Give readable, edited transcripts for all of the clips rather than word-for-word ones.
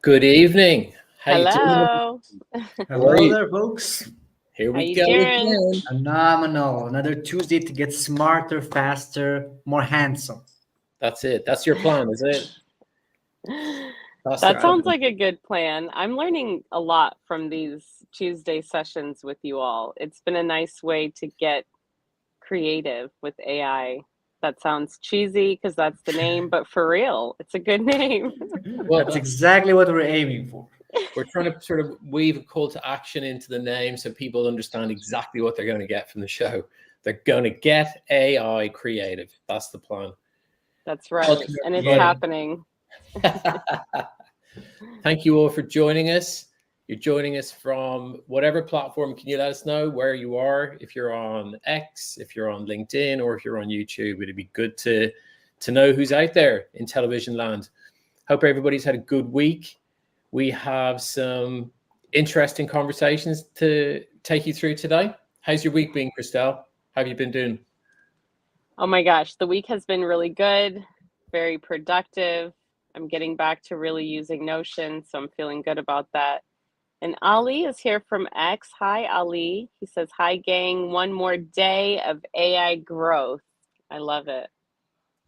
Good evening. How you doing? Hello. How are Hello you? there, folks. Here How we you go doing? again. Phenomenal. Another Tuesday to get smarter, faster, more handsome. That's it. That's your plan, is it? That's the That sounds plan. like a good plan. I'm learning a lot from these Tuesday sessions with you all. It's been a nice way to get creative with AI. That sounds cheesy because that's the name, but for real, it's a good name. Well, That's exactly what we're aiming for. we're trying to sort of weave a call to action into the name so people understand exactly what they're going to get from the show. They're going to get AI creative. That's the plan. That's right. Welcome, And it's everybody. happening. Thank you all for joining us. You're joining us from whatever platform. Can you let us know where you are? If you're on X, if you're on LinkedIn, or if you're on YouTube, it'd be good to know who's out there in television land. Hope everybody's had a good week. We have some interesting conversations to take you through today. How's your week been, Christelle? How have you been doing? Oh my gosh, the week has been really good, very productive. I'm getting back to really using Notion, so I'm feeling good about that. And Ali is here from X. Hi, Ali. He says, hi, gang. One more day of AI growth. I love it.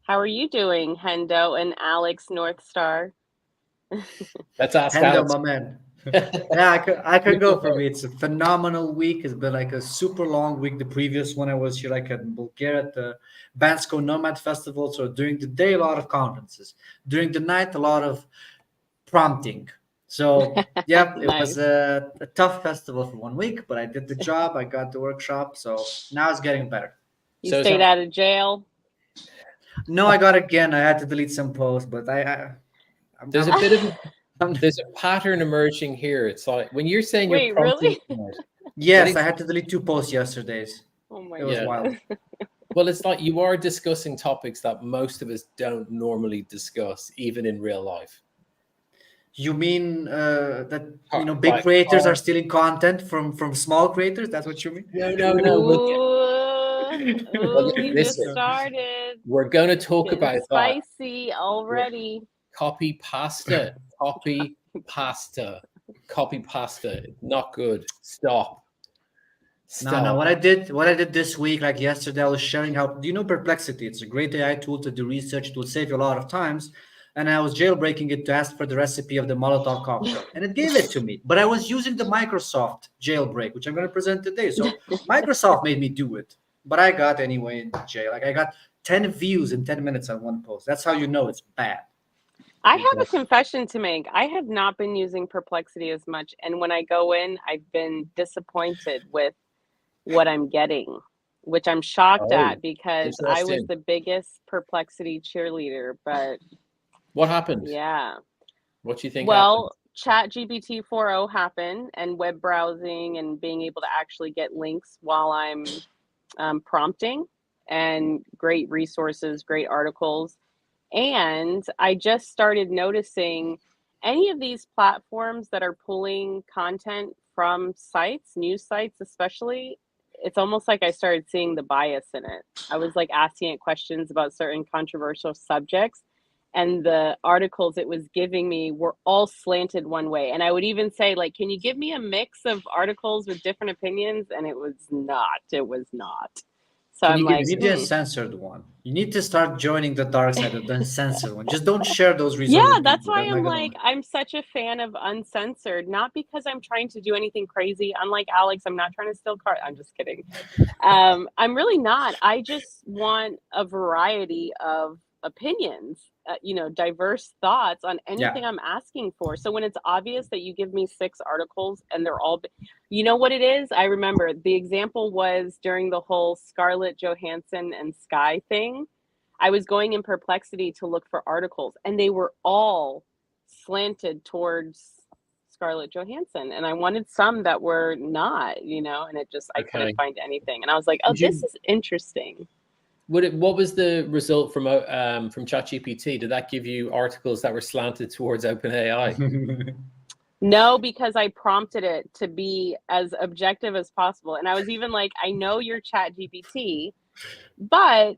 How are you doing, Hendo and Alex Northstar? Let's ask Hendo, Alex. my man. Yeah, I could go for me. It's a phenomenal week. It's been like a super long week. The previous one I was here like in Bulgaria at the Bansko Nomad Festival. So during the day, a lot of conferences. During the night, a lot of prompting. So yeah, it Nice. was a tough festival for 1 week, but I did the job. I got the workshop. So now it's getting better. You So is stayed that- out of jail? No, I got again. I had to delete some posts, but I'm, there's a I'm, bit of I'm- there's a pattern emerging here. It's like when you're saying you're Wait, prompting. really? yes, What I had to delete 2 posts yesterday's. Oh my It was Yeah. wild. Well, it's like you are discussing topics that most of us don't normally discuss, even in real life. You mean that big Like, creators are stealing content from small creators? That's what you mean? no. Ooh, we just Listen. started. We're going to talk Getting about that. spicy already. Copy pasta. Not good. Stop. No. What I did this week, like yesterday, I was sharing how. Do you know Perplexity? It's a great AI tool to do research. It will save you a lot of times. And I was jailbreaking it to ask for the recipe of the Molotov cocktail, and it gave it to me. But I was using the Microsoft jailbreak, which I'm going to present today. So Microsoft made me do it, but I got anyway in jail. Like I got 10 views in 10 minutes on one post. That's how you know it's bad. I have a confession to make. I have not been using Perplexity as much. And when I go in, I've been disappointed with what I'm getting, which I'm shocked Oh, at because I was interesting. the biggest Perplexity cheerleader. But What happened? yeah. What do you think Well, ChatGPT 4.0 happened, and web browsing and being able to actually get links while I'm prompting, and great resources, great articles. And I just started noticing any of these platforms that are pulling content from sites, news sites especially, it's almost like I started seeing the bias in it. I was like asking it questions about certain controversial subjects, and the articles it was giving me were all slanted one way. And I would even say, like, can you give me a mix of articles with different opinions? And it was not. So Can I'm you give like, You need the uncensored one. You need to start joining the dark side of the uncensored one. Just don't share those results. yeah, with that's people. why They're not I'm gonna like, I'm such a fan of uncensored, not because I'm trying to do anything crazy. Unlike Alex, I'm not trying to steal cars. I'm just kidding. I'm really not. I just want a variety of opinions, diverse thoughts on anything I'm asking for. So when it's obvious that you give me 6 articles and they're all, you know what it is? I remember the example was during the whole Scarlett Johansson and Sky thing. I was going in Perplexity to look for articles, and they were all slanted towards Scarlett Johansson, and I wanted some that were not, and it just, I couldn't find anything. And I was like, oh, this is interesting. What was the result from ChatGPT? Did that give you articles that were slanted towards OpenAI? No, because I prompted it to be as objective as possible. And I was even like, I know you're ChatGPT, but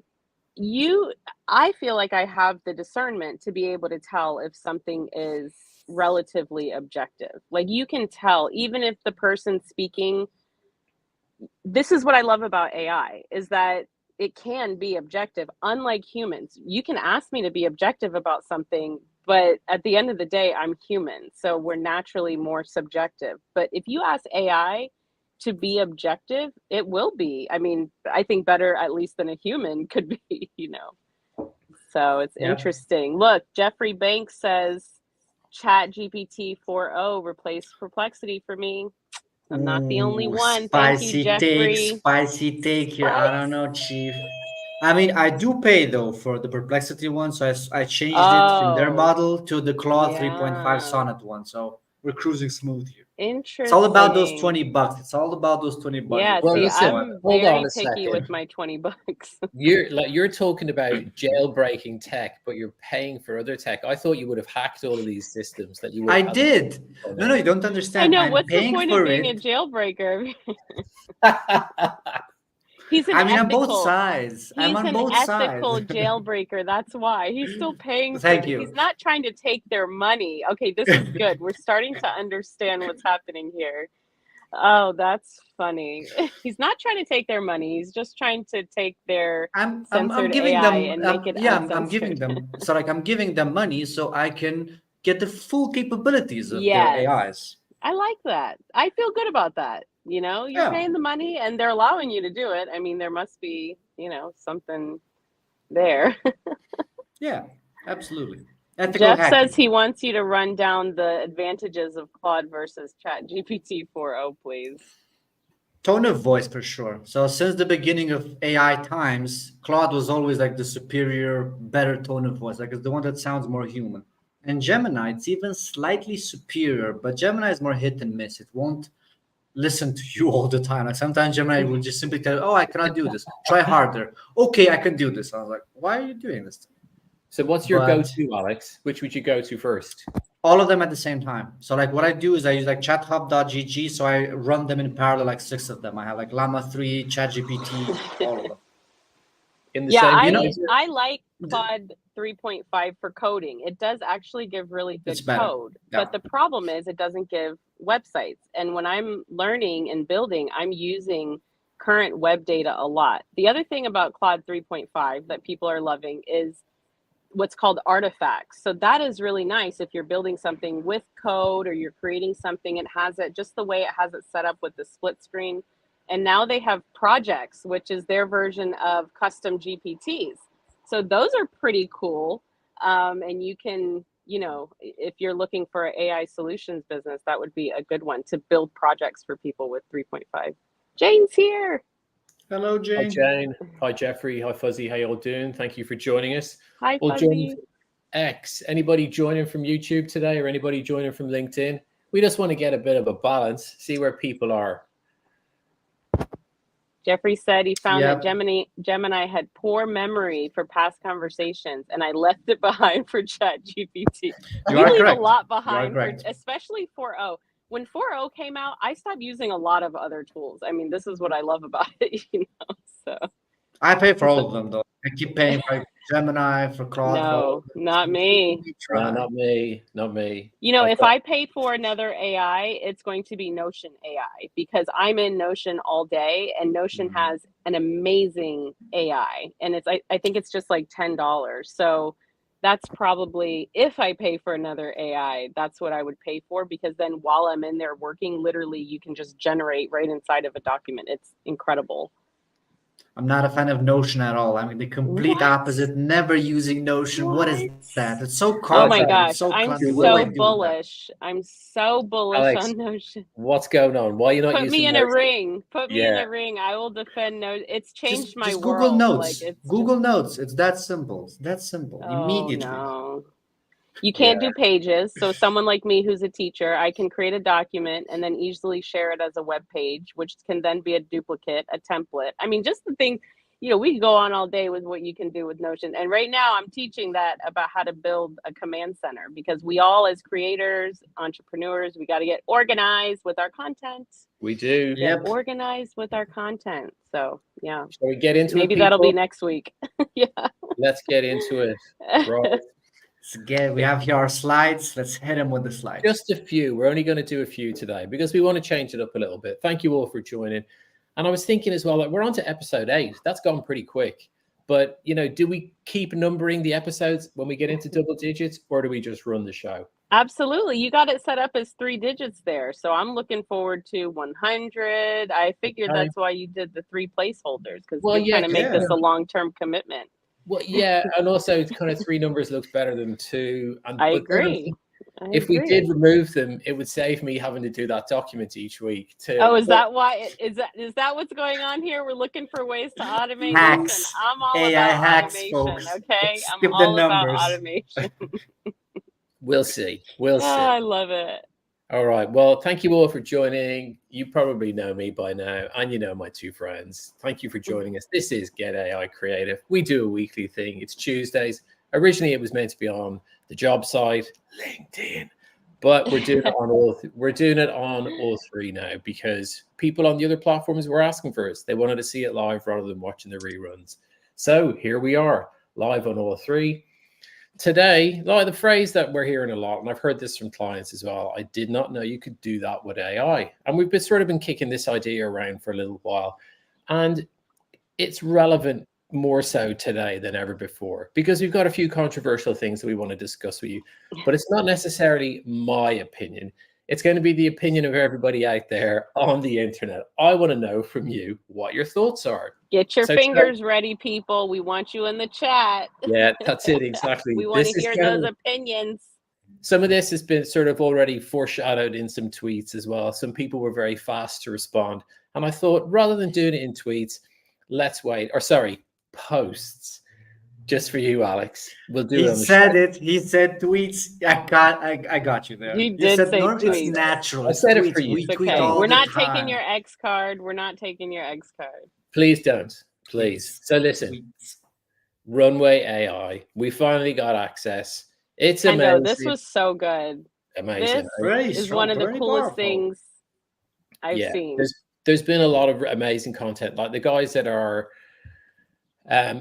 I feel like I have the discernment to be able to tell if something is relatively objective. Like you can tell, even if the person speaking, this is what I love about AI, is that it can be objective, unlike humans. You can ask me to be objective about something, but at the end of the day, I'm human. So we're naturally more subjective. But if you ask AI to be objective, it will be. I mean, I think better at least than a human could be, you know. So it's interesting. Look, Jeffrey Banks says Chat GPT 4.0 replaced Perplexity for me. I'm not the only one. Thank you, Jeffrey. Spicy take here. I don't know, Chief. I mean, I do pay though for the Perplexity one, so I changed it from their model to the Claude 3.5 Sonnet one. So we're cruising smooth here. Interesting. It's all about those $20. It's all about those $20. Yeah, Well, see, listen, I'm hold very on a picky second. with my $20. You're talking about jailbreaking tech, but you're paying for other tech. I thought you would have hacked all of these systems that you would I have. did. No, you don't understand. I know. I'm What's the paying point for of being it. a jailbreaker? He's an I mean, ethical, on both sides. I'm on both He's sides. an ethical jailbreaker. That's why he's still paying. Thank for you. He's not trying to take their money. Okay, this is good. We're starting to understand what's happening here. Oh, that's funny. He's not trying to take their money. He's just trying to take their I'm censored giving AI them. and make it I'm giving them. So like I'm giving them money so I can get the full capabilities of their AIs. I like that. I feel good about that. You know, you're paying the money and they're allowing you to do it. I mean, there must be, you know, something there. Yeah, absolutely. Jeff says he wants you to run down the advantages of Claude versus Chat GPT 4.0, please. Tone of voice for sure. So since the beginning of AI times, Claude was always like the superior, better tone of voice. Like it's the one that sounds more human. And Gemini, it's even slightly superior, but Gemini is more hit and miss. It won't listen to you all the time. Like sometimes Gemini will just simply tell you, oh, I cannot do this. Try harder. Okay, I can do this. I was like, why are you doing this? So what's your go-to, Alex? Which would you go to first? All of them at the same time. So like what I do is I use like chathub.gg. So I run them in parallel, like 6 of them. I have like Llama 3, ChatGPT, all of them. In the same I like Claude 3.5 for coding. It does actually give really good code. Yeah. But the problem is it doesn't give websites. And when I'm learning and building, I'm using current web data a lot. The other thing about Claude 3.5 that people are loving is what's called artifacts. So that is really nice if you're building something with code or you're creating something, it has it just the way it has it set up with the split screen. And now they have projects, which is their version of custom GPTs. So those are pretty cool. And you can, you know, if you're looking for an AI solutions business, that would be a good one to build projects for people with 3.5. Jane's here. Hello, Jane. Hi, Jane. Hi, Jeffrey. Hi, Fuzzy. How you all doing? Thank you for joining us. Hi, Fuzzy. X. Anybody joining from YouTube today or anybody joining from LinkedIn? We just want to get a bit of a balance, see where people are. Jeffrey said he found that Gemini had poor memory for past conversations, and I left it behind for ChatGPT. We leave a lot behind, especially 4.0. When 4.0 came out, I stopped using a lot of other tools. I mean, this is what I love about it, you know. So I pay for all of them, though. I keep paying for Gemini, for Claude. No, not me. No, not me. Not me. You know, if I pay for another AI, it's going to be Notion AI because I'm in Notion all day, and Notion has an amazing AI, and it's I think it's just like $10. So that's probably, if I pay for another AI, that's what I would pay for, because then while I'm in there working, literally you can just generate right inside of a document. It's incredible. I'm not a fan of Notion at all. I mean, the complete opposite, never using Notion. What is that? It's so complex. Oh my gosh, I'm so bullish. I'm so bullish on Notion. What's going on? Why are you not using Put me in a ring. Put me in a ring. I will defend Notion. It's changed my world. Google Notes. Like, Google Notes. It's that simple. It's that simple. Immediately. No. You can't do pages. So someone like me who's a teacher, I can create a document and then easily share it as a web page, which can then be a duplicate, a template. I mean, just the thing, you know, we can go on all day with what you can do with Notion. And right now I'm teaching that about how to build a command center, because we all, as creators, entrepreneurs, we got to get organized with our content. We do. Get organized with our content. So yeah. Shall we get into it? Maybe that'll be next week. Yeah. Let's get into it. Right. So again, we have here our slides. Let's hit them with the slides. Just a few. We're only going to do a few today because we want to change it up a little bit. Thank you all for joining. And I was thinking as well, like we're on to episode 8. That's gone pretty quick. But, you know, do we keep numbering the episodes when we get into double digits, or do we just run the show? Absolutely. You got it set up as 3 digits there. So I'm looking forward to 100. I figured that's why you did the 3 placeholders, because you kind of make this a long-term commitment. Well, yeah, and also kind of 3 numbers looks better than 2. And I agree. If we did remove them, it would save me having to do that document each week too. Oh, is that why? Is that what's going on here? We're looking for ways to automate hacks. this, and I'm all AI about hacks, automation. folks. Okay, Let's I'm skip the all about numbers. automation. We'll see. We'll see. I love it. All right. Well, thank you all for joining. You probably know me by now, and you know my 2 friends. Thank you for joining us. This is Get AI Creative. We do a weekly thing. It's Tuesdays. Originally, it was meant to be on the job site, LinkedIn, but we're doing it on all 3 now because people on the other platforms were asking for us. They wanted to see it live rather than watching the reruns. So here we are, live on all 3. Today, like the phrase that we're hearing a lot, and I've heard this from clients as well, I did not know you could do that with AI. And we've been kicking this idea around for a little while. And it's relevant more so today than ever before because we've got a few controversial things that we want to discuss with you. But it's not necessarily my opinion. It's going to be the opinion of everybody out there on the internet. I want to know from you what your thoughts are. Get your fingers ready, people. We want you in the chat. Yeah, that's it. Exactly. We want to hear those opinions. Some of this has been sort of already foreshadowed in some tweets as well. Some people were very fast to respond. And I thought rather than doing it in tweets, let's wait. Posts. Just for you, Alex. We'll do it on the show. He said tweets. I got you there. You did say tweets. It's natural. I said it for you. We tweet okay. all We're not the time. taking your X card. We're not taking your X card. Please don't. Please. So listen, Runway AI. We finally got access. It's amazing. I know, this was so good. Amazing. This is one of the coolest things I've seen. There's been a lot of amazing content. Like the guys that are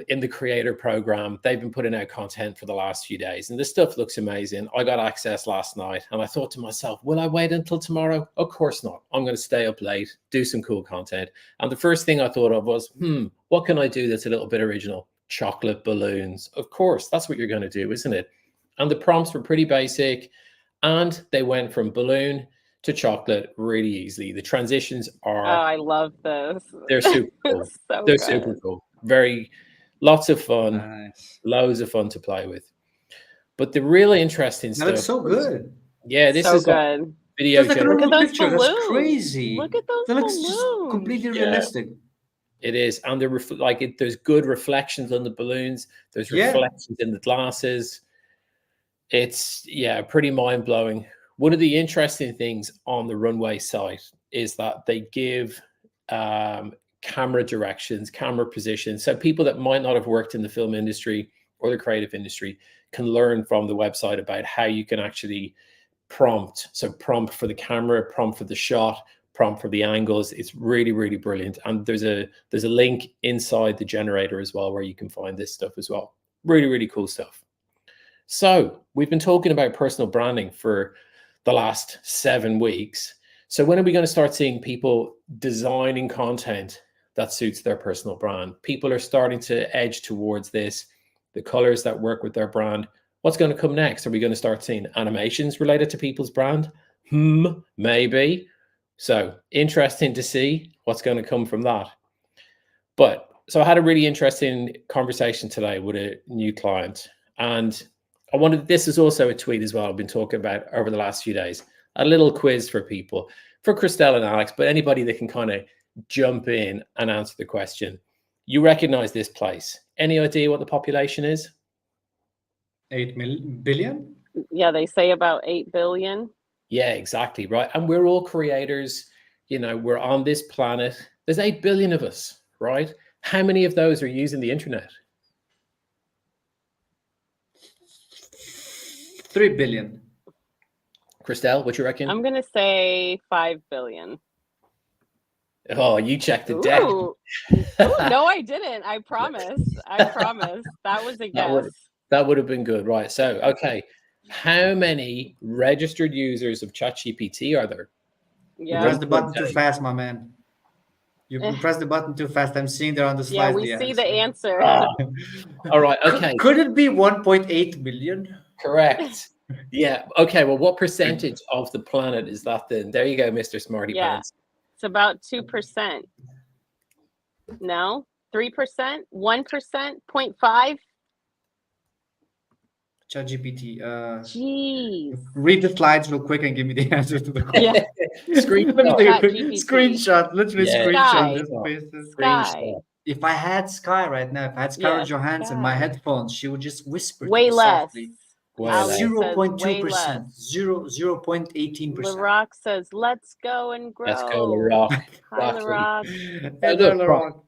in the creator program, they've been putting out content for the last few days, and this stuff looks amazing. I got access last night, and I thought to myself, will I wait until tomorrow? Of course not. I'm going to stay up late, do some cool content. And the first thing I thought of was, what can I do that's a little bit original? Chocolate balloons. Of course, that's what you're going to do, isn't it? And the prompts were pretty basic, and they went from balloon to chocolate really easily. The transitions are... Oh, I love this. They're super cool. They're super cool. Lots of fun, nice. Loads of fun to play with. But the really interesting stuff. That's so good. Yeah, this is good. Like video. Look at those balloons. That's crazy. Look at those balloons. That looks just completely realistic. It is, and there's good reflections on the balloons. There's reflections in the glasses. It's pretty mind blowing. One of the interesting things on the Runway site is that they give camera directions, camera positions. So people that might not have worked in the film industry or the creative industry can learn from the website about how you can actually prompt. So prompt for the camera, prompt for the shot, prompt for the angles. It's really, really brilliant. And there's a link inside the generator as well where you can find this stuff as well. Really, really cool stuff. So we've been talking about personal branding for the last 7 weeks. So when are we going to start seeing people designing content that suits their personal brand? People are starting to edge towards this, the colors that work with their brand. What's going to come next? Are we going to start seeing animations related to people's brand? Maybe. So interesting to see what's going to come from that. So I had a really interesting conversation today with a new client, and this is also a tweet as well I've been talking about over the last few days. A little quiz for people, for Christelle and Alex, but anybody that can kind of jump in and answer the question. You recognize this place. Any idea what the population is? 8 billion? Yeah, they say about 8 billion. Yeah, exactly, right. And we're all creators. We're on this planet. There's 8 billion of us, right? How many of those are using the internet? 3 billion. Christelle, what you reckon? I'm going to say 5 billion. Oh, you checked the deck. Ooh, no, I didn't. I promise. That was a guess. That would have been good, right? So, okay, how many registered users of ChatGPT are there? You Yeah. press the button too 1.8. fast, my man. You press the button too fast. I'm seeing there on the Yeah, slides we see the answer. All right, okay, Could it be 1.8 million? correct. Yeah, okay. Well, what percentage of the planet is that then? There you go, Mr. Smarty Yeah. Pants. It's about 2%. No? 3%? 1%? 0.5? ChatGPT. Jeez. Read the slides real quick and give me the answer to the question. Yeah. Screenshot. Literally, ChatGPT. screenshot. Literally, Yeah. screenshot. Sky. Just paste it. Sky. If I had Sky right now, if I had Scarlett Yeah, Johansson, Sky. my headphones, she would just whisper to Way me less. softly. Way Ali less. says 0.2%. way less. 0.18%. LaRock says, let's go and grow. Let's go, LaRock. Hi, Exactly. LaRock. Hey, look, LaRock.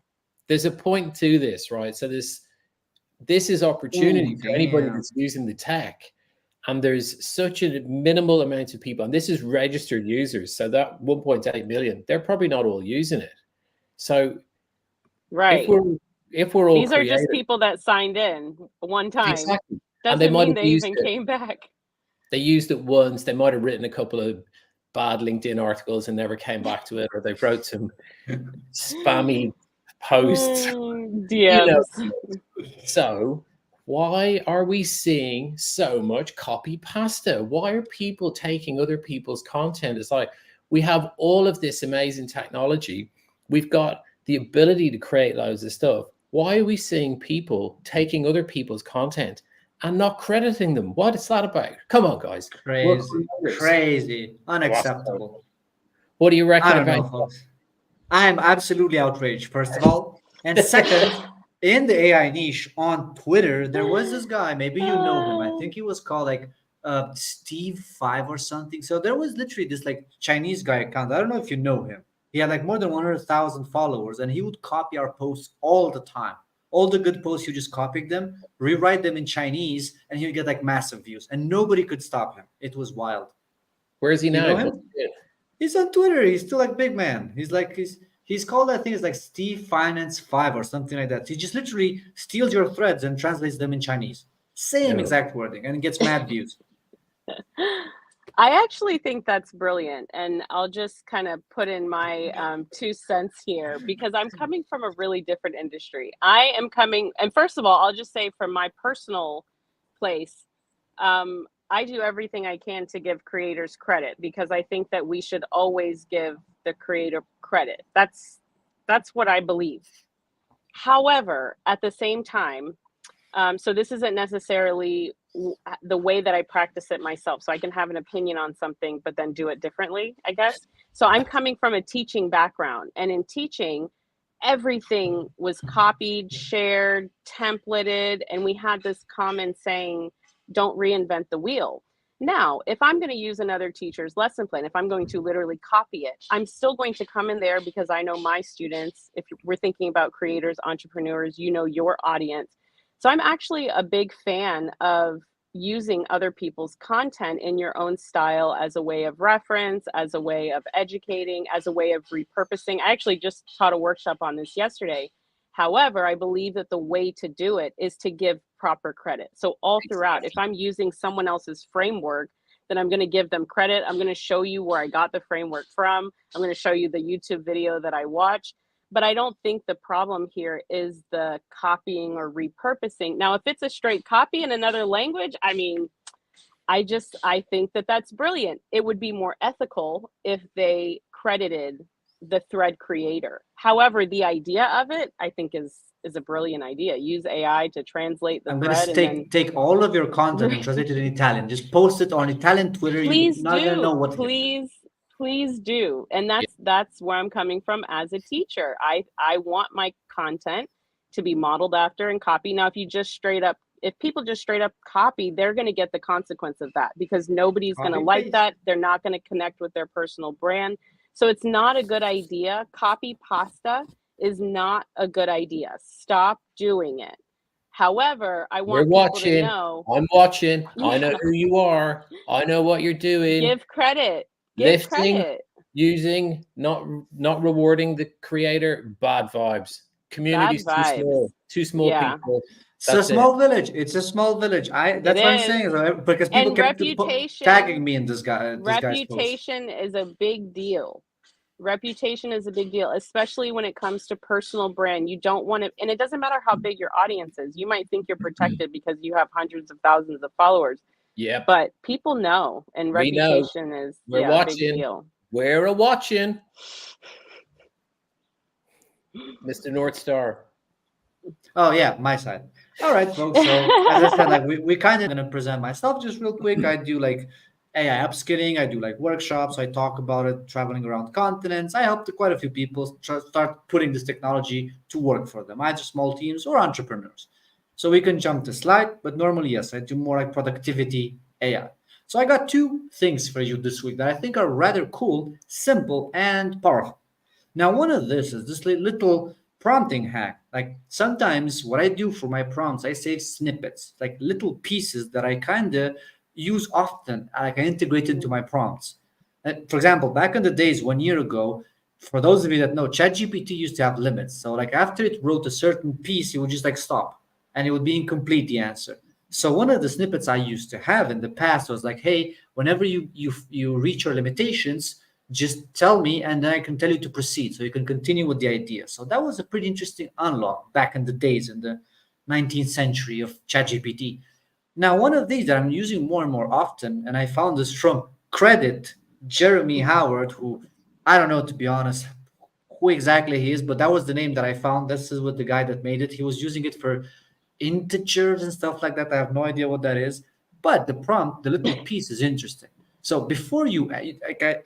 There's a point to this, right? So this is opportunity for anybody damn. that's using the tech. And there's such a minimal amount of people, and this is registered users. So that 1.8 million, they're probably not all using it. So Right. if we're all These are creative, just people that signed in one time. exactly. Doesn't they might mean have they used even it. came back. They used it once. They might have written a couple of bad LinkedIn articles and never came back to it, or they wrote some spammy posts. DMs. You know. So why are we seeing so much copy pasta? Why are people taking other people's content? It's like we have all of this amazing technology. We've got the ability to create loads of stuff. Why are we seeing people taking other people's content and not crediting them? What is that about? Come on, guys. Crazy. Unacceptable. What do you reckon I don't know, about folks. I am absolutely outraged, first of all. And second, in the AI niche on Twitter, there was this guy, maybe you know him. I think he was called like Steve 5 or something. So there was literally this like Chinese guy account. I don't know if you know him. He had like more than 100,000 followers, and he would copy our posts all the time. All the good posts, you just copied them, rewrite them in Chinese, and he would get like massive views, and nobody could stop him. It was wild. Where is he You now? know him? He's on Twitter. He's still like big man. He's called, I think it's like Steve Finance 5 or something like that. He just literally steals your threads and translates them in Chinese. Same exact wording, and gets mad views. I actually think that's brilliant. And I'll just kind of put in my 2 cents here, because I'm coming from a really different industry. I am coming, and first of all, I'll just say from my personal place, I do everything I can to give creators credit, because I think that we should always give the creator credit. That's what I believe. However, at the same time, so this isn't necessarily the way that I practice it myself. So I can have an opinion on something, but then do it differently, I guess. So I'm coming from a teaching background, and in teaching, everything was copied, shared, templated, and we had this common saying, don't reinvent the wheel. Now, if I'm going to use another teacher's lesson plan, if I'm going to literally copy it, I'm still going to come in there because I know my students. If we're thinking about creators, entrepreneurs, you know your audience. So I'm actually a big fan of using other people's content in your own style as a way of reference, as a way of educating, as a way of repurposing. I actually just taught a workshop on this yesterday. However, I believe that the way to do it is to give proper credit. So all throughout, if I'm using someone else's framework, then I'm going to give them credit. I'm going to show you where I got the framework from. I'm going to show you the YouTube video that I watched. But I don't think the problem here is the copying or repurposing. Now, if it's a straight copy in another language, I mean, I think that that's brilliant. It would be more ethical if they credited the thread creator. However, the idea of it, I think is a brilliant idea. Use AI to translate the I'm thread. going to take all of your content and translate it in Italian. Just post it on Italian Twitter. Please You're not going to know what. Please do. And that's where I'm coming from as a teacher. I want my content to be modeled after and copy. Now, if people just straight up copy, they're going to get the consequence of that, because nobody's going to like that. They're not going to connect with their personal brand. So it's not a good idea. Copy pasta is not a good idea. Stop doing it. However, I want people to know. I'm watching. I know who you are. I know what you're doing. Give credit. Lifting, using, not rewarding the creator. Bad vibes. Community's too small. Too small people. It's a That's it. small village. It's a small village. That's what I'm is. saying. Because people And kept reputation, tagging me in this guy's post. reputation is a big deal. Reputation is a big deal, especially when it comes to personal brand. You don't want to, and it doesn't matter how big your audience is. You might think you're protected because you have hundreds of thousands of followers, Yep. but people know, and We know. reputation is We're a big watching. deal. We're a watching. Mr. North Star. Oh yeah, my side. All right, folks. So as I said, like we kind of gonna present myself just real quick. I do like AI upskilling. I do like workshops. I talk about it, traveling around continents. I helped quite a few people start putting this technology to work for them, either small teams or entrepreneurs. So we can jump the slide, but normally yes, I do more like productivity AI. So I got two things for you this week that I think are rather cool, simple, and powerful. Now, one of this is this little prompting hack. Like sometimes what I do for my prompts, I save snippets, like little pieces that I kind of use often, like I integrate into my prompts. For example, back in the days 1 year ago, for those of you that know, ChatGPT used to have limits. So like after it wrote a certain piece, it would just like stop and it would be incomplete, the answer. So one of the snippets I used to have in the past was like, hey, whenever you reach your limitations, just tell me and then I can tell you to proceed so you can continue with the idea. So that was a pretty interesting unlock back in the days in the 19th century of ChatGPT. Now, one of these that I'm using more and more often, and I found this from Credit Jeremy Howard, who I don't know, to be honest, who exactly he is, but that was the name that I found. This is what the guy that made it. He was using it for integers and stuff like that. I have no idea what that is, but the prompt, the little piece is interesting. So before you, I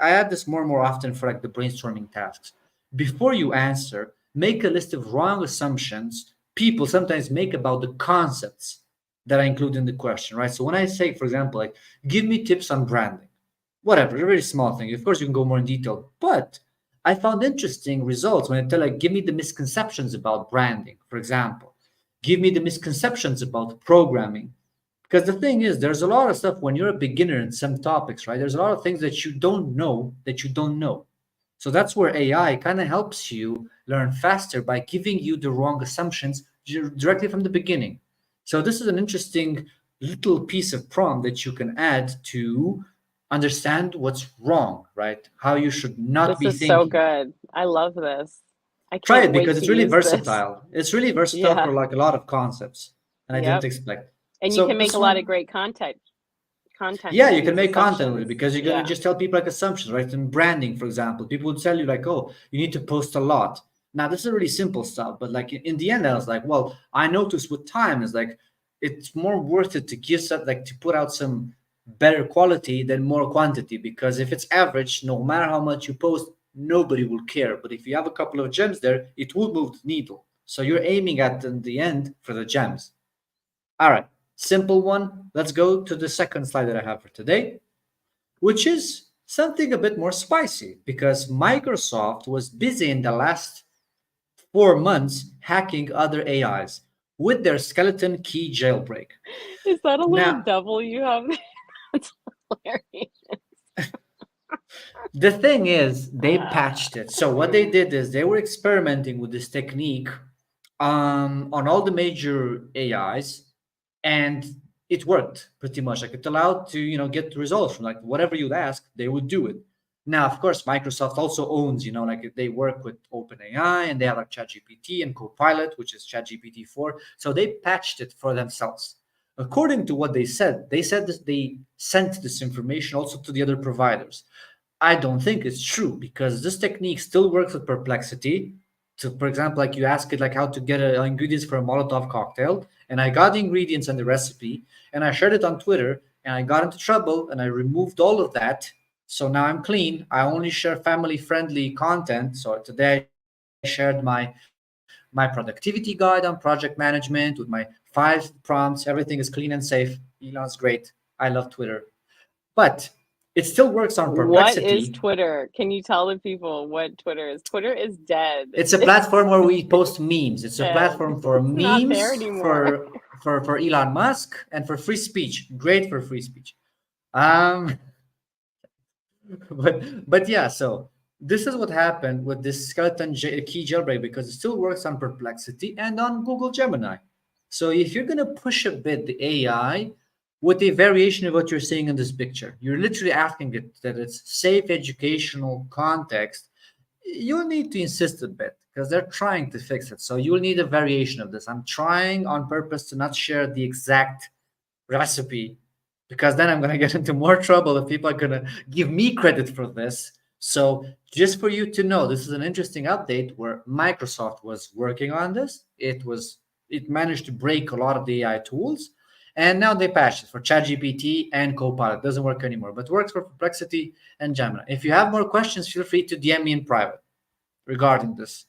add this more and more often for like the brainstorming tasks. Before you answer, make a list of wrong assumptions people sometimes make about the concepts that I include in the question, right? So when I say, for example, like, give me tips on branding, whatever, a very small thing. Of course, you can go more in detail, but I found interesting results when I tell, like, give me the misconceptions about branding, for example. Give me the misconceptions about programming. Because the thing is, there's a lot of stuff when you're a beginner in some topics, right? There's a lot of things that you don't know that you don't know. So that's where AI kind of helps you learn faster by giving you the wrong assumptions directly from the beginning. So this is an interesting little piece of prompt that you can add to understand what's wrong, right? How you should not be This is thinking. so good. I love this. I Try can't it wait because to it's really use this. versatile. It's really versatile Yeah. for like a lot of concepts, and I Yep. didn't expect. And So you can make this a lot one- of great content. Yeah, with you can these make content with it assumptions. because you're gonna Yeah. just tell people like assumptions, right? In branding, for example, people would tell you like, "Oh, you need to post a lot." Now, this is really simple stuff, but like in the end, I was like, "Well, I noticed with time is like it's more worth it to give some like to put out some better quality than more quantity because if it's average, no matter how much you post, nobody will care. But if you have a couple of gems there, it will move the needle. So you're aiming at in the end for the gems. All right, simple one. Let's go to the second slide that I have for today, which is something a bit more spicy because Microsoft was busy in the last 4 months hacking other AIs with their skeleton key jailbreak. Is that a little Now, devil you have there? That's hilarious. the thing is, they patched it. So what they did is they were experimenting with this technique on all the major AIs, and it worked pretty much. Like it allowed to get results from like whatever you'd ask, they would do it. Now, of course, Microsoft also owns like they work with OpenAI and they have like ChatGPT and Copilot, which is ChatGPT 4. So they patched it for themselves. According to what they said that they sent this information also to the other providers. I don't think it's true because this technique still works with Perplexity. So, for example, like you ask it like how to get ingredients for a Molotov cocktail, and I got the ingredients and the recipe, and I shared it on Twitter, and I got into trouble, and I removed all of that. So now I'm clean. I only share family-friendly content. So today I shared my productivity guide on project management with my 5 prompts. Everything is clean and safe. Elon's great. I love Twitter, but it still works on What is Perplexity. Twitter? Can you tell the people what Twitter is? Twitter is dead. It's a platform where we post memes. It's a Dead. platform for It's not there memes anymore. for Elon Musk and for free speech. Great for free speech. But yeah, so this is what happened with this skeleton key jailbreak because it still works on Perplexity and on Google Gemini. So if you're going to push a bit the AI with a variation of what you're seeing in this picture, you're literally asking it that it's safe educational context, you'll need to insist a bit because they're trying to fix it. So you'll need a variation of this. I'm trying on purpose to not share the exact recipe because then I'm going to get into more trouble if people are going to give me credit for this. So just for you to know, this is an interesting update where Microsoft was working on this. It managed to break a lot of the AI tools, and now they patched it for ChatGPT and Copilot. It doesn't work anymore, but works for Perplexity and Gemini. If you have more questions, feel free to DM me in private regarding this.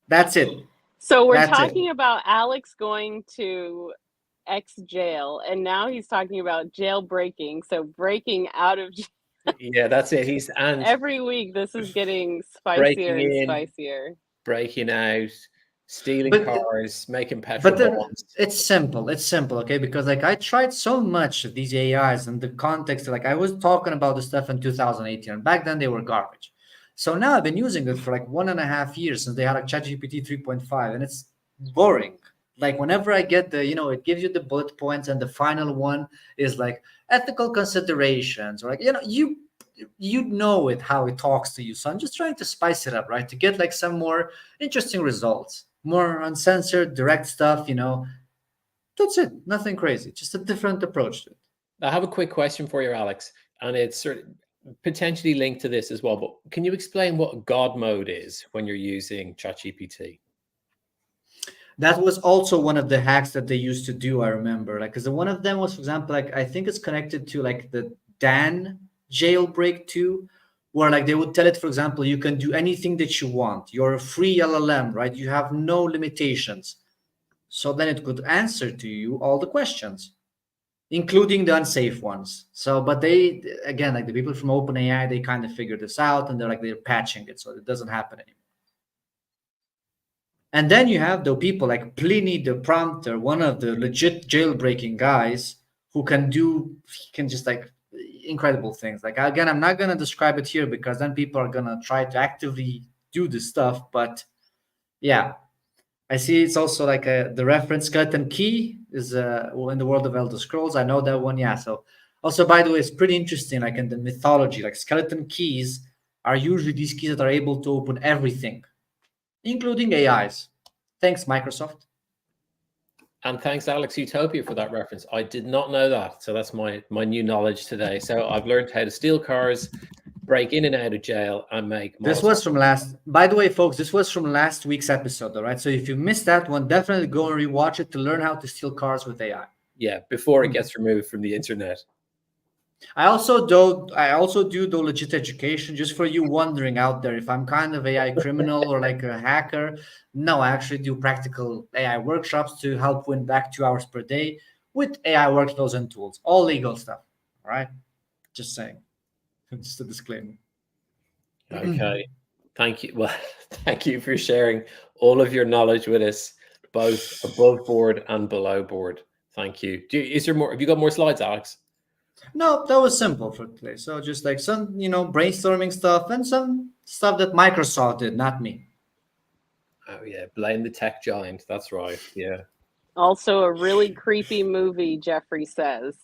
That's it. So we're That's talking about Alex going to X jail, and now he's talking about jailbreaking. So breaking out of jail. Yeah, that's it. He's and Every week this is getting breaking spicier and in, spicier. breaking out, stealing But- cars, making petrol But then bombs. it's simple. It's simple, okay? Because like I tried so much of these AIs in the context, like I was talking about the stuff in 2018, and back then they were garbage. So now I've been using it for like 1.5 years since they had a ChatGPT 3.5, and it's boring. Like whenever I get the, it gives you the bullet points, and the final one is like ethical considerations, or like you know it how it talks to you. So I'm just trying to spice it up, right? To get like some more interesting results, more uncensored, direct stuff. That's it. Nothing crazy. Just a different approach to it. I have a quick question for you, Alex, and it's sort of potentially linked to this as well. But can you explain what God mode is when you're using ChatGPT? That was also one of the hacks that they used to do. I remember, like, because one of them was, for example, like I think it's connected to like the Dan jailbreak too, where like they would tell it, for example, you can do anything that you want. You're a free LLM, right? You have no limitations. So then it could answer to you all the questions, including the unsafe ones. So, but they, again, like the people from OpenAI, they kind of figured this out, and they're patching it so it doesn't happen anymore. And then you have the people like Pliny the Prompter, one of the legit jailbreaking guys who can just like incredible things. Like, again, I'm not going to describe it here because then people are going to try to actively do this stuff. But yeah, I see it's also like the reference Skeleton Key is in the world of Elder Scrolls. I know that one. Yeah. So also, by the way, it's pretty interesting. Like in the mythology, like skeleton keys are usually these keys that are able to open everything, including AIs. Thanks, Microsoft. And thanks, Alex Utopia, for that reference. I did not know that. So that's my new knowledge today. So I've learned how to steal cars, break in and out of jail, and make. This was from by the way, folks, this was from last week's episode, all right? So if you missed that one, definitely go and rewatch it to learn how to steal cars with AI. Yeah, before it gets removed from the internet. I also do legit education, just for you wondering out there if I'm kind of AI criminal or like a hacker. No, I actually do practical AI workshops to help win back 2 hours per day with AI workflows and tools, all legal stuff. All right, just saying. Just a disclaimer. Okay, thank you. Well, thank you for sharing all of your knowledge with us, both above board and below board. Thank you. Is there more? Have you got more slides, Alex? No, that was simple for today. So just like some, brainstorming stuff and some stuff that Microsoft did, not me. Oh yeah, blame the tech giant. That's right. Yeah. Also a really creepy movie, Jeffrey says.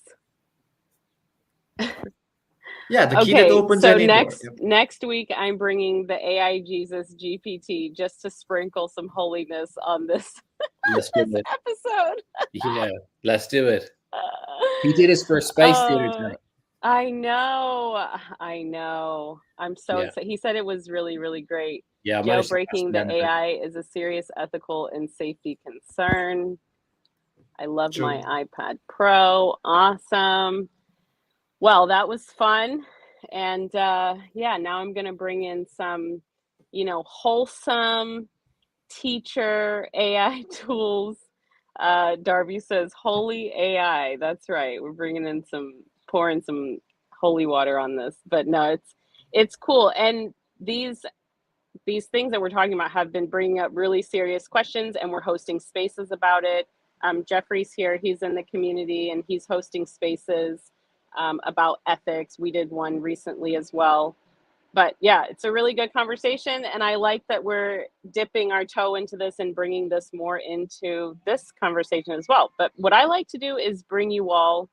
Yeah, the key that opens any door. Yep. Next week I'm bringing the AI Jesus GPT just to sprinkle some holiness on this, Let's do it. episode. Yeah, let's do it. He did his first space theater day. I know. I'm so excited. He said it was really, really great. Yeah, jailbreaking the AI is a serious ethical and safety concern. I love my iPad Pro. Awesome. Well, that was fun. And now I'm going to bring in some, wholesome teacher AI tools. Darby says holy AI. That's right. We're pouring some holy water on this. But no, it's cool. And these things that we're talking about have been bringing up really serious questions, and we're hosting spaces about it. Jeffrey's here. He's in the community, and he's hosting spaces about ethics. We did one recently as well. But yeah, it's a really good conversation. And I like that we're dipping our toe into this and bringing this more into this conversation as well. But what I like to do is bring you all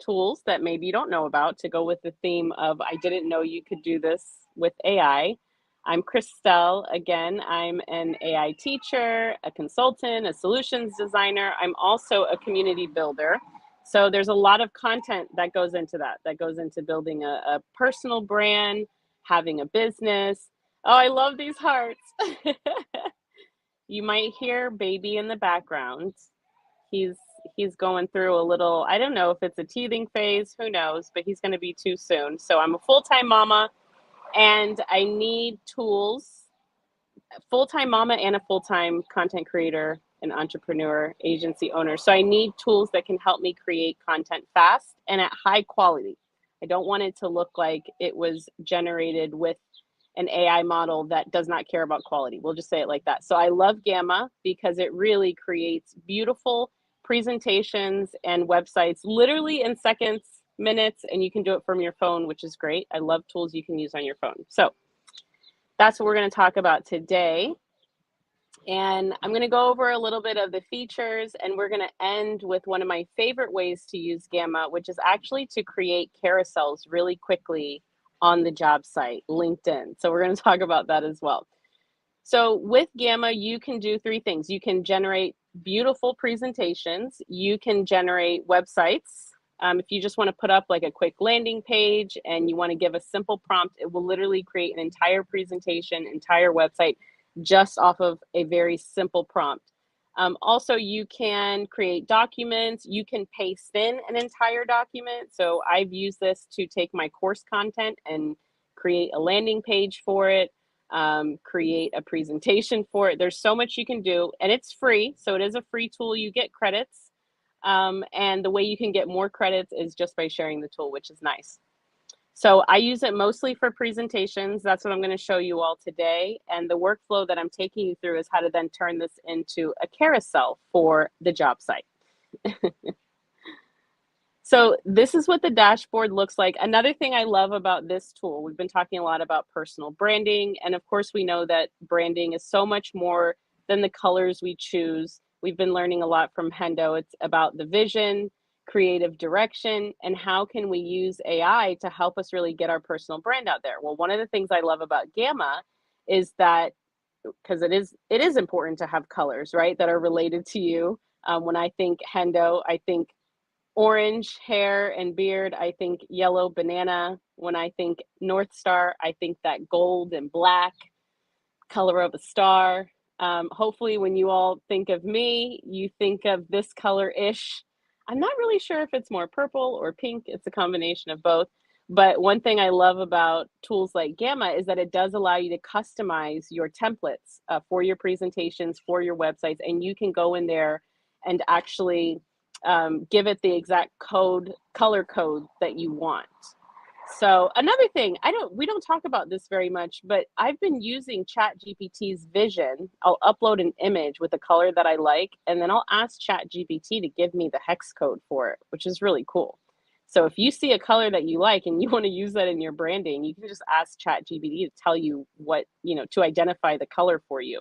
tools that maybe you don't know about to go with the theme of I didn't know you could do this with AI. I'm Christelle. Again, I'm an AI teacher, a consultant, a solutions designer. I'm also a community builder. So there's a lot of content that goes into that goes into building a personal brand, having a business. Oh, I love these hearts. You might hear baby in the background. He's going through a little, I don't know if it's a teething phase, who knows, but he's going to be too soon. So I'm a full-time mama and I need tools, full-time mama and a full-time content creator, an entrepreneur, agency owner. So I need tools that can help me create content fast and at high quality. I don't want it to look like it was generated with an AI model that does not care about quality. We'll just say it like that. So I love Gamma because it really creates beautiful presentations and websites literally in seconds, minutes, and you can do it from your phone, which is great. I love tools you can use on your phone. So that's what we're going to talk about today. And I'm going to go over a little bit of the features, and we're going to end with one of my favorite ways to use Gamma, which is actually to create carousels really quickly on the job site, LinkedIn. So we're going to talk about that as well. So with Gamma, you can do three things. You can generate beautiful presentations. You can generate websites. If you just want to put up like a quick landing page and you want to give a simple prompt, it will literally create an entire presentation, entire website, just off of a very simple prompt. Also, you can create documents. You can paste in an entire document. So I've used this to take my course content and create a landing page for it, create a presentation for it. There's so much you can do, and it's free. So it is a free tool. You get credits. And the way you can get more credits is just by sharing the tool, which is nice. So I use it mostly for presentations. That's what I'm going to show you all today. And the workflow that I'm taking you through is how to then turn this into a carousel for the job site. So this is what the dashboard looks like. Another thing I love about this tool, we've been talking a lot about personal branding. And of course, we know that branding is so much more than the colors we choose. We've been learning a lot from Hendo. It's about the vision, creative direction, and how can we use AI to help us really get our personal brand out there. Well, one of the things I love about Gamma is that, because it is important to have colors, right, that are related to you. When I think Hendo, I think orange hair and beard. I think yellow banana. When I think North Star, I think that gold and black color of a star. Hopefully when you all think of me, you think of this color-ish. I'm not really sure if it's more purple or pink. It's a combination of both. But one thing I love about tools like Gamma is that it does allow you to customize your templates for your presentations, for your websites, and you can go in there and actually give it the exact color code that you want. So another thing, we don't talk about this very much, but I've been using ChatGPT's vision. I'll upload an image with a color that I like, and then I'll ask ChatGPT to give me the hex code for it, which is really cool. So if you see a color that you like and you want to use that in your branding, you can just ask ChatGPT to tell you what, to identify the color for you.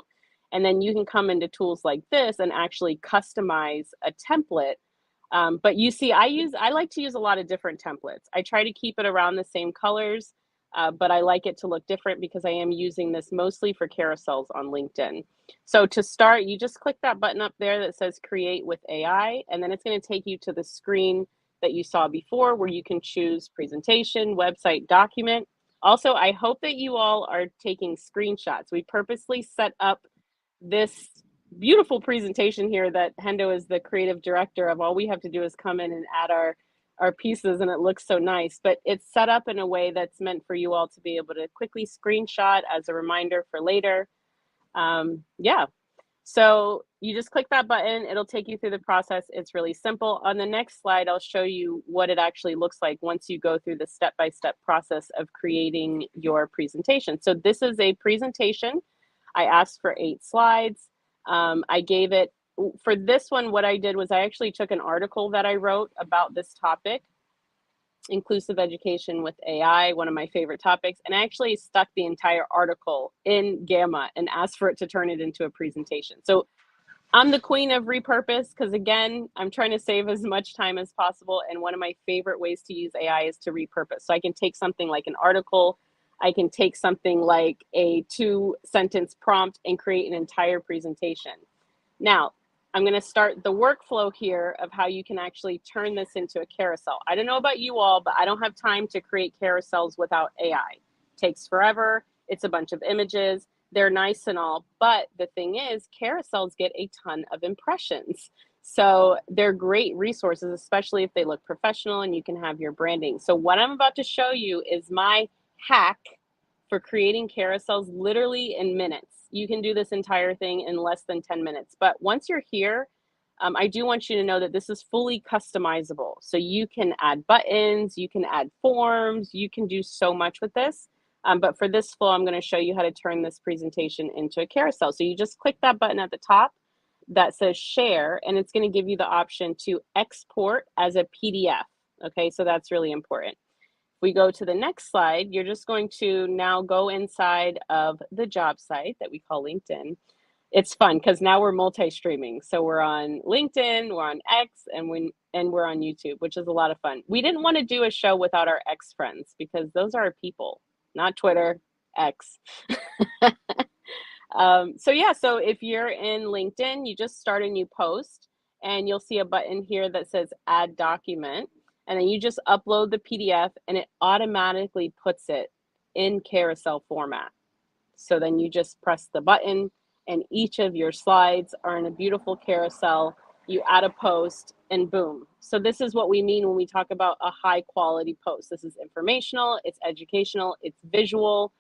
And then you can come into tools like this and actually customize a template. But you see, I like to use a lot of different templates. I try to keep it around the same colors, but I like it to look different because I am using this mostly for carousels on LinkedIn. So to start, you just click that button up there that says Create with AI, and then it's going to take you to the screen that you saw before where you can choose presentation, website, document. Also, I hope that you all are taking screenshots. We purposely set up this beautiful presentation here that Hendo is the creative director of. All we have to do is come in and add our pieces and it looks so nice, but it's set up in a way that's meant for you all to be able to quickly screenshot as a reminder for later. Yeah, so you just click that button, it'll take you through the process. It's really simple. On the next slide, I'll show you what it actually looks like once you go through the step-by-step process of creating your presentation. So this is a presentation. I asked for 8 slides. I gave it, for this one, what I did was I actually took an article that I wrote about this topic, inclusive education with AI, one of my favorite topics. And I actually stuck the entire article in Gamma and asked for it to turn it into a presentation. So I'm the queen of repurpose because, again, I'm trying to save as much time as possible. And one of my favorite ways to use AI is to repurpose. So I can take something like an article, I can take something like a 2-sentence prompt and create an entire presentation. Now, I'm going to start the workflow here of how you can actually turn this into a carousel. I don't know about you all, but I don't have time to create carousels without AI. It takes forever. It's a bunch of images. They're nice and all, but the thing is, carousels get a ton of impressions. So they're great resources, especially if they look professional and you can have your branding. So what I'm about to show you is my hack for creating carousels literally in minutes. You can do this entire thing in less than 10 minutes. But once you're here, I do want you to know that this is fully customizable. So you can add buttons, you can add forms, you can do so much with this. But for this flow, I'm going to show you how to turn this presentation into a carousel. So you just click that button at the top that says share, and it's going to give you the option to export as a PDF. Okay, so that's really important. We go to the next slide. You're just going to now go inside of the job site that we call LinkedIn. It's fun because now we're multi-streaming. So we're on LinkedIn, we're on X, and we're on YouTube, which is a lot of fun. We didn't want to do a show without our X friends because those are our people. Not Twitter, X. So if you're in LinkedIn, you just start a new post and you'll see a button here that says add document. And then you just upload the PDF and it automatically puts it in carousel format. So then you just press the button and each of your slides are in a beautiful carousel. You add a post and boom. So this is what we mean when we talk about a high quality post. This is informational, it's educational, it's visual,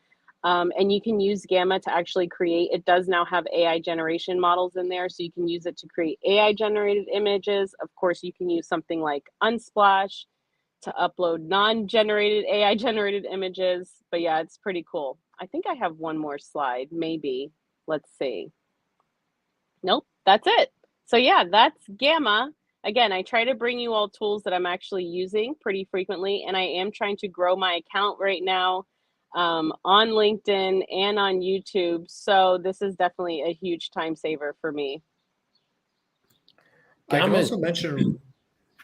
and you can use Gamma to actually create. It does now have AI generation models in there, so you can use it to create AI generated images. Of course, you can use something like Unsplash to upload non-generated AI generated images. But yeah, it's pretty cool. I think I have one more slide, maybe. Let's see. Nope, that's it. So yeah, that's Gamma. Again, I try to bring you all tools that I'm actually using pretty frequently, and I am trying to grow my account right now on LinkedIn and on YouTube. So this is definitely a huge time saver for me. I can also mention,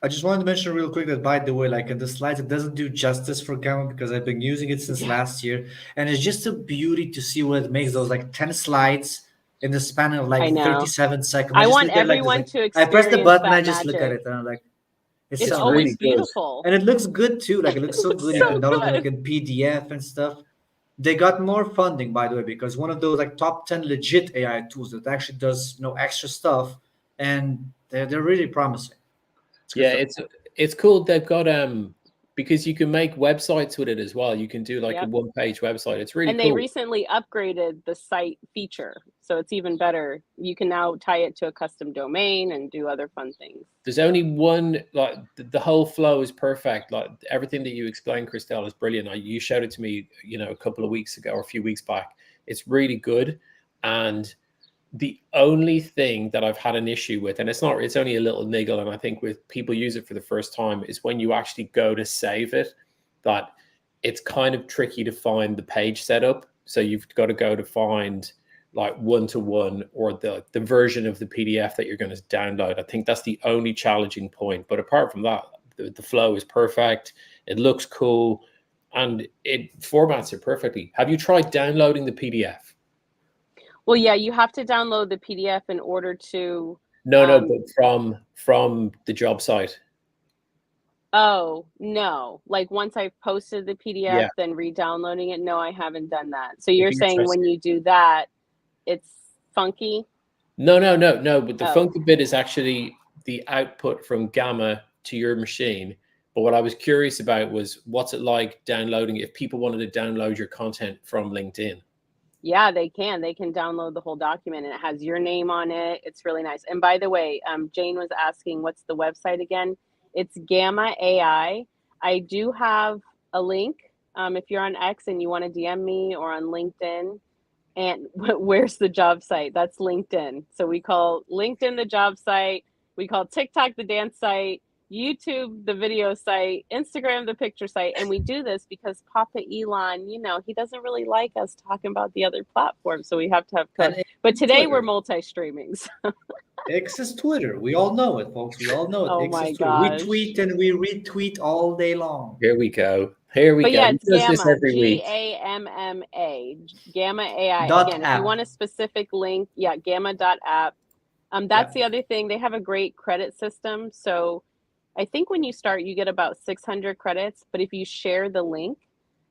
I just wanted to mention real quick that, by the way, like in the slides, it doesn't do justice for Gamma because I've been using it since last year. And it's just a beauty to see what it makes those like 10 slides in the span of like 37 seconds. I want everyone to experience I press the button, I just magic. look at it and I'm like, it's so always really beautiful. And it looks good too. Like it looks so good. You can download it like in PDF and stuff. They got more funding, by the way, because one of those like top 10 legit AI tools that actually does extra stuff, and they're really promising. It's cool. They've got because you can make websites with it as well. You can do like a one-page website. It's really cool. And they recently upgraded the site feature, so it's even better. You can now tie it to a custom domain and do other fun things. There's only one, like the whole flow is perfect. Like everything that you explained, Christelle, is brilliant. You showed it to me, a couple of weeks ago or a few weeks back. It's really good. And the only thing that I've had an issue with, and it's only a little niggle, and I think with people use it for the first time, is when you actually go to save it, that it's kind of tricky to find the page setup. So you've got to go to find like one-to-one or the version of the PDF that you're going to download. I think that's the only challenging point. But apart from that, the flow is perfect. It looks cool and it formats it perfectly. Have you tried downloading the PDF? Well, yeah, you have to download the PDF in order to. No, but from the job site. Oh, no. Like once I've posted the PDF, then re-downloading it. No, I haven't done that. So you're saying when you do that, it's funky? No. But the funky bit is actually the output from Gamma to your machine. But what I was curious about was what's it like downloading if people wanted to download your content from LinkedIn? Yeah, they can. They can download the whole document and it has your name on it. It's really nice. And by the way, Jane was asking, what's the website again? It's Gamma AI. I do have a link if you're on X and you want to DM me, or on LinkedIn. And where's the job site? That's LinkedIn. So we call LinkedIn the job site. We call TikTok the dance site. YouTube, the video site, Instagram, the picture site. And we do this because Papa Elon, he doesn't really like us talking about the other platforms. So we have to have code. But today we're multi-streaming. So. X is Twitter. We all know it, folks. We all know it. Oh X my is Twitter. gosh. We tweet and we retweet all day long. Here we go. Here we but go. Yeah, it's This Gamma, every week. Gamma, Gamma AI. Again, app. if you want a specific link, gamma.app. That's the other thing. They have a great credit system. So I think when you start, you get about 600 credits. But if you share the link,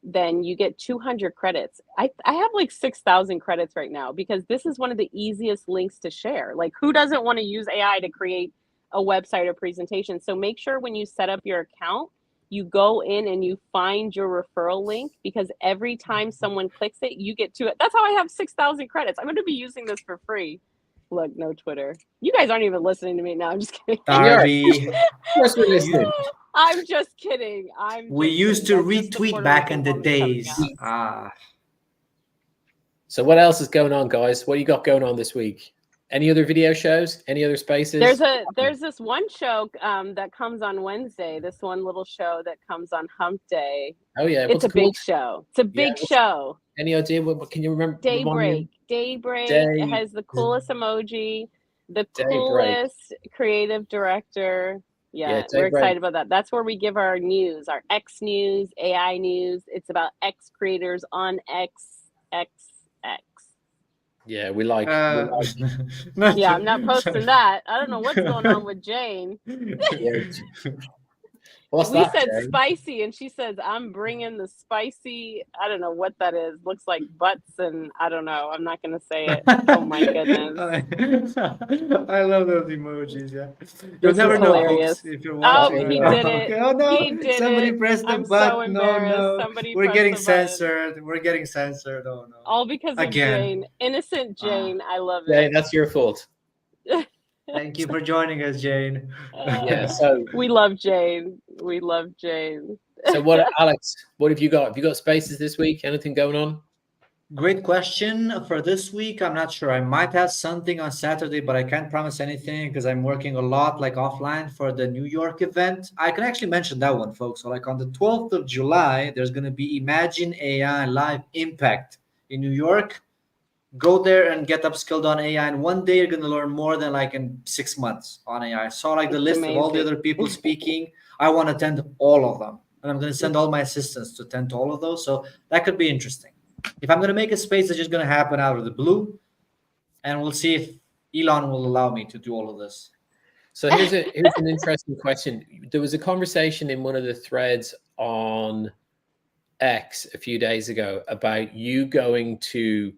then you get 200 credits. I have like 6,000 credits right now because this is one of the easiest links to share. Like, who doesn't want to use AI to create a website or presentation? So make sure when you set up your account, you go in and you find your referral link, because every time someone clicks it, you get to it. That's how I have 6,000 credits. I'm going to be using this for free. Look, no Twitter. You guys aren't even listening to me now. I'm just kidding. Darby. Of course we're listening. I'm just kidding. We used to retweet back in the days. So what else is going on, guys? What you got going on this week? Any other video shows? Any other spaces? There's this one show that comes on Wednesday. This one little show that comes on Hump Day. Oh yeah, it's a big show. It's a big show. Any idea? What can you remember? Daybreak. It has the coolest emoji, the coolest creative director. Yeah, we're excited about that. That's where we give our news, our X news, AI news. It's about X creators on X. Yeah, we like. Yeah, I'm not posting that. I don't know what's going on with Jane. We said spicy, and she says, I'm bringing the spicy. I don't know what that is. Looks like butts, and I don't know. I'm not going to say it. Oh, my goodness. I love those emojis, yeah. You'll never know, folks, if you're watching. Oh, he did it. Okay. Oh, no. He did Somebody it. pressed the I'm button. So no. Somebody We're getting the button. censored. We're getting censored. Oh, no. All because of Jane. Innocent Jane. I love it. Jane, that's your fault. Thank you for joining us, Jane. So we love Jane. We love Jane. So what, Alex, what have you got? Have you got spaces this week? Anything going on? Great question for this week. I'm not sure. I might have something on Saturday, but I can't promise anything because I'm working a lot like offline for the New York event. I can actually mention that one, folks. So like on the 12th of July, there's going to be Imagine AI Live Impact in New York. Go there and get upskilled on AI. And one day you're going to learn more than like in 6 months on AI. I saw like the list of all the other people speaking. I want to attend all of them. And I'm going to send all my assistants to attend to all of those. So that could be interesting. If I'm going to make a space, it's just going to happen out of the blue. And we'll see if Elon will allow me to do all of this. So here's an interesting question. There was a conversation in one of the threads on X a few days ago about you going to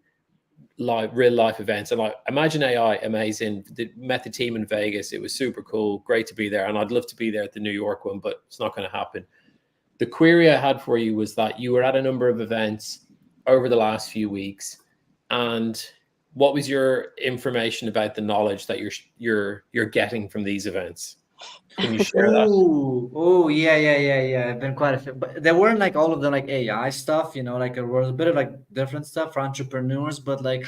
real life events, and like Imagine AI, amazing. Met the team in Vegas. It was super cool, great to be there, and I'd love to be there at the New York one, but it's not going to happen. The query I had for you was that you were at a number of events over the last few weeks, and what was your information about the knowledge that you're getting from these events? Can you share that? Oh, yeah. I've been quite a few, but there weren't like all of the like AI stuff, like there was a bit of like different stuff for entrepreneurs, but like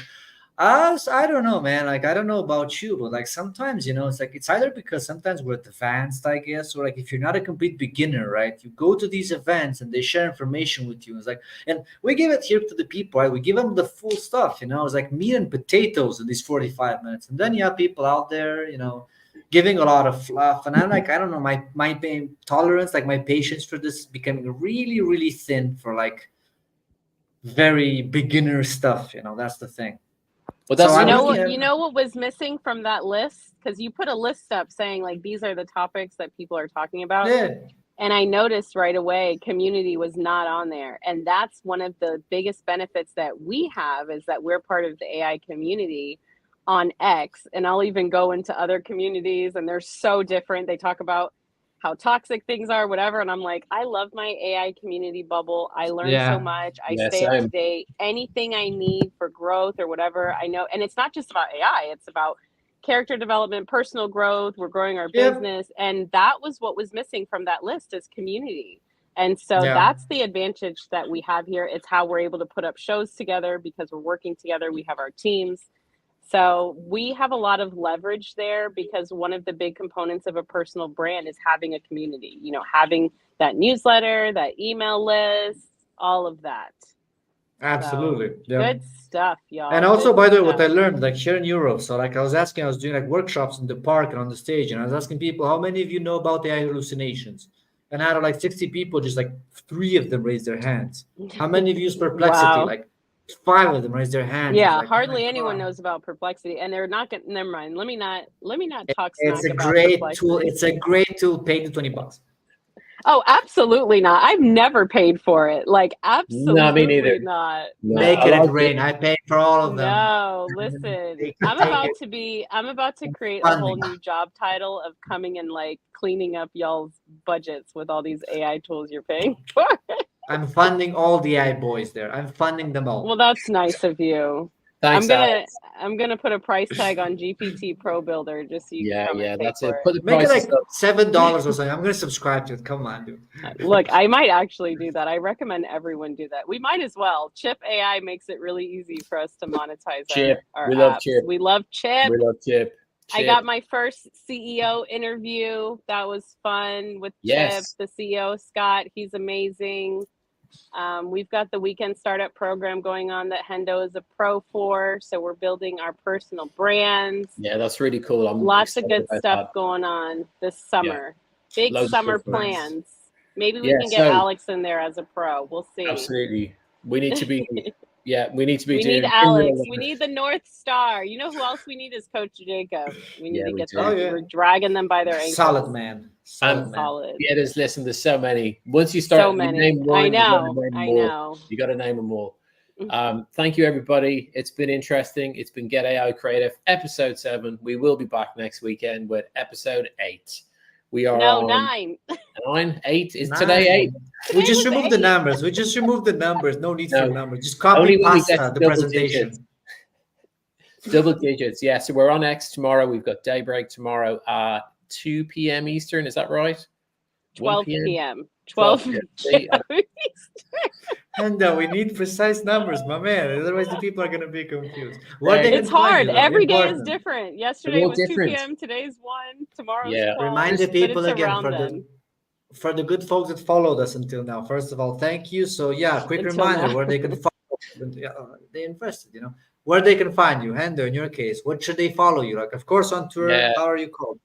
us, I don't know, man. Like, I don't know about you, but like sometimes, it's like, it's either because sometimes we're advanced, I guess, or like if you're not a complete beginner, right? You go to these events and they share information with you. It's like, and we give it here to the people, right? We give them the full stuff, It's like meat and potatoes in these 45 minutes. And then you have people out there, giving a lot of fluff, and I'm like, I don't know, my pain tolerance, like my patience for this is becoming really, really thin for like very beginner stuff. That's the thing. Well, that's you know what was missing from that list, because you put a list up saying like these are the topics that people are talking about. Yeah. And I noticed right away community was not on there, and that's one of the biggest benefits that we have, is that we're part of the AI community on X, and I'll even go into other communities, and they're so different. They talk about how toxic things are, whatever, and I'm like, I love my AI community bubble. I learn so much. I stay up to date. Anything I need for growth or whatever, I know. And it's not just about AI, it's about character development, personal growth. We're growing our business, and that was what was missing from that list, is community. And so that's the advantage that we have here. It's how we're able to put up shows together, because we're working together. We have our teams. So we have a lot of leverage there because one of the big components of a personal brand is having a community, having that newsletter, that email list, all of that. Absolutely. So, Yeah. good stuff, y'all. And also, Good by the way, what I stuff. learned, like here in Europe, so like I was doing like workshops in the park and on the stage, and I was asking people, how many of you know about AI hallucinations? And out of like 60 people, just like 3 of them raised their hands. How many of you use Perplexity? Wow. Like 5 of them raised their hands. It's Yeah, like, hardly my anyone God. knows about Perplexity, and they're not gonna. Never mind. Let me not talk It's smack a about great tool. Perplexity. It's a great tool. Pay the $20. Oh, absolutely not. I've never paid for it. Like, No, me neither. absolutely not. No, Make I it like rain. I paid for all of them. No, listen. Take I'm it. about to create a whole Funding. new job title of coming and like cleaning up y'all's budgets with all these AI tools you're paying for. I'm funding all the AI boys there. I'm funding them all. Well, that's nice of you. Thanks, Alex. I'm gonna put a price tag on GPT Pro Builder just so you can come and pay that's for it. it. Put the Make it prices like up. $7 or something. I'm gonna subscribe to it. Come on, dude. Look, I might actually do that. I recommend everyone do that. We might as well. Chip AI makes it really easy for us to monetize Chip. our We apps. love Chip. We love Chip. We love Chip. I got my first CEO interview. That was fun with Yes. Chip, the CEO, Scott. He's amazing. We've got the weekend startup program going on that Hendo is a pro for. So we're building our personal brands. Yeah, that's really cool. I'm Lots of excited good about stuff that. going on this summer. Big Loads of summer stuff. Nice. plans. Maybe we Yeah, can get so- Alex in there as a pro. We'll see. Absolutely. We need to be we need to be We doing need Alex. We need the North Star. You know who else we need is Coach Jacob. We need Yeah, to we get do. them. Oh, yeah. We're dragging them by their ankles. Solid man. Solid man. Solid. Yeah, there's so many. Once you start, So you many. name one, I you gotta know. name them I all. know. You got to name them all. Thank you, everybody. It's been interesting. It's been Get AI Creative, episode 7. We will be back next weekend with episode 8. We are No, on 9. 9, 8. Is 9. today 8? We just was removed the 8. numbers. We just removed the numbers. No need No. for numbers. Just Only copy when we get pasta to the double presentation. digits. Double digits. Yeah. So we're on X tomorrow. We've got Daybreak tomorrow at 2 p.m. Eastern. Is that right? 12 p.m. 12 12 p.m. And we need precise numbers, my man. Otherwise, the people are going to be confused. Where they It's can find hard. you, that's Every day is important. different. Yesterday all was 2 different. p.m. Today's 1. Tomorrow's Yeah. 12. Remind the but people it's again around for then. the good folks that followed us until now. First of all, thank you. So yeah, quick Until reminder now. where they can follow. They invested, where they can find you. Hendo, in your case, what should they follow you? Like, of course, on Twitter. Yeah. How are you called?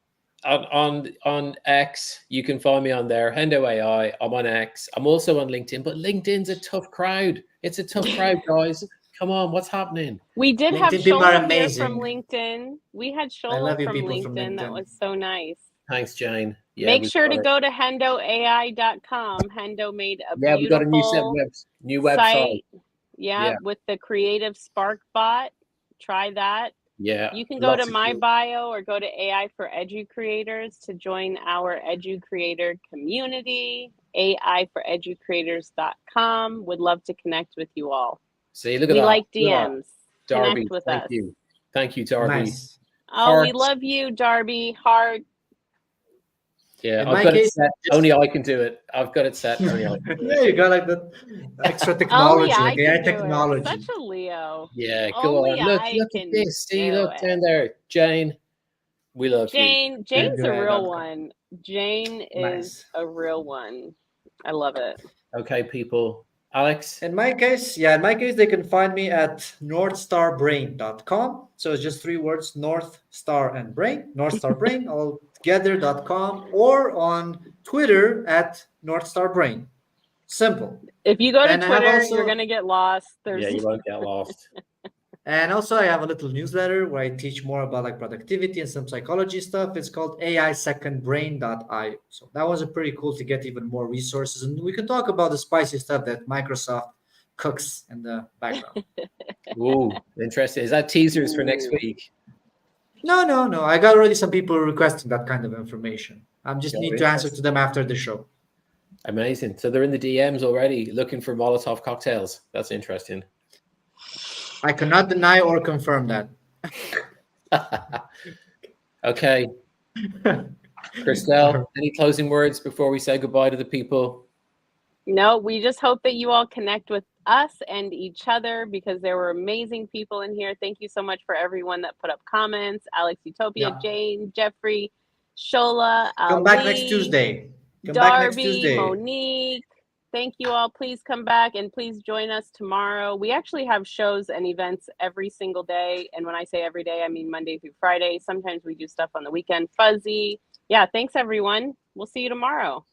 On X, you can find me on there. Hendo AI. I'm on X. I'm also on LinkedIn, but LinkedIn's a tough crowd. It's a tough crowd, guys. Come on, what's happening? We did have LinkedIn people are Shola here from amazing. LinkedIn. We had I love Shola you from people LinkedIn. from That LinkedIn. was so nice. Thanks, Jane. Yeah, Make we've sure got to it. go to hendoai.com. Hendo made a Yeah, we got a beautiful new website. site. Yeah. With the Creative Spark bot. Try that. Yeah. You can go lots to of my cool- bio or go to AI for Edu Creators to join our Edu Creator community. AIforeducreators.com. Would love to connect with you all. See, look at We that. like Look at that. DMs. Darby, Connect with thank us. you. Thank you, Darby. Nice. Oh, we Hearts. love you, Darby. Heart. Yeah, In I've my got it case, set. Only I can do it. I've got it set. Only I can do Yeah, it. you got like that extra Only technology, I like AI can do technology. it. Such a Leo. Yeah, go Only on. Look I at can this. See, do look it. down there. Jane, we love Jane's a Andrew, real I.com. one. Jane is Nice. a real one. I love it. you. Okay, people. Alex? In my case, they can find me at northstarbrain.com. So it's just 3 words, North Star and Brain, northstarbrain, all together.com, or on Twitter at northstarbrain. Simple. If you go to And I have Twitter, also- you're going to get lost. There's Yeah, you won't get lost. And also, I have a little newsletter where I teach more about like productivity and some psychology stuff. It's called AIsecondbrain.io. So that was a pretty cool to get even more resources. And we can talk about the spicy stuff that Microsoft cooks in the background. Ooh, interesting. Is that teasers for next week? No. I got already some people requesting that kind of information. I just Yeah, need to really? answer to them after the show. Amazing. So they're in the DMs already looking for Molotov cocktails. That's interesting. I cannot deny or confirm that. Okay. Christelle, any closing words before we say goodbye to the people? No, we just hope that you all connect with us and each other because there were amazing people in here. Thank you so much for everyone that put up comments. Alex Utopia, Yeah. Jane, Jeffrey, Shola, Come back Ali, next Tuesday. Come Darby, back next Tuesday. Monique. Thank you all. Please come back and please join us tomorrow. We actually have shows and events every single day. And when I say every day, I mean Monday through Friday. Sometimes we do stuff on the weekend. Fuzzy. Yeah, thanks everyone. We'll see you tomorrow.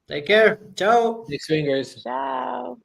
Take care. Ciao. Big swingers. Ciao.